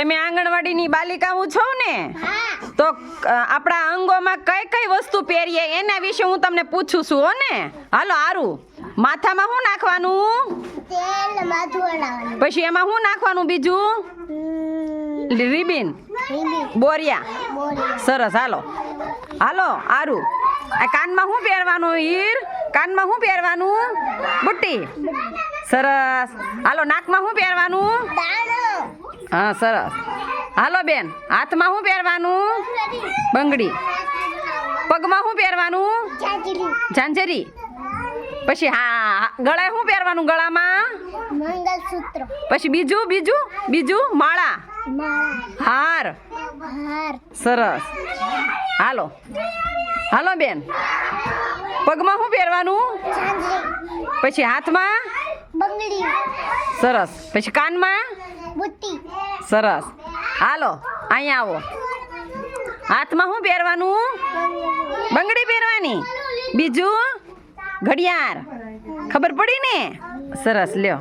તમે આંગણવાડીની બાલિકાઓ છો ને? તો આપણા અંગોમાં કઈ કઈ વસ્તુ પહેરીએ એના વિશે હું તમને પૂછું છું હો ને. હાલો આરું, માથામાં શું નાખવાનું? તેલ માથું હલાવવાનું. પછી એમાં શું નાખવાનું બીજું? રિબિન, બોરિયા. સરસ. હાલો હાલો આરું, આ કાનમાં શું પહેરવાનું? હીર, કાનમાં શું પહેરવાનું? બુટ્ટી. સરસ. હાલો નાકમાં શું પહેરવાનું? હા સરસ. હાલો બેન, હાથમાં શું પહેરવાનું? બંગડી. પગમાં શું પહેરવાનું? ઝાંઝરી. પછી હા ગળે શું પહેરવાનું? ગળામાં મંગલસૂત્ર. પછી બીજું બીજું બીજું માળા, હાર. સરસ. હાલો હાલો બેન, પગમાં શું પહેરવાનું? પછી હાથમાં બંગડી. સરસ. પછી કાનમાં બુટ્ટી. સરસ. હાલો અહીંયા આવો, હાથમાં શું પહેરવાનું? બંગડી પહેરવાની. બીજું ઘડિયાળ. ખબર પડી ને? સરસ. લ્યો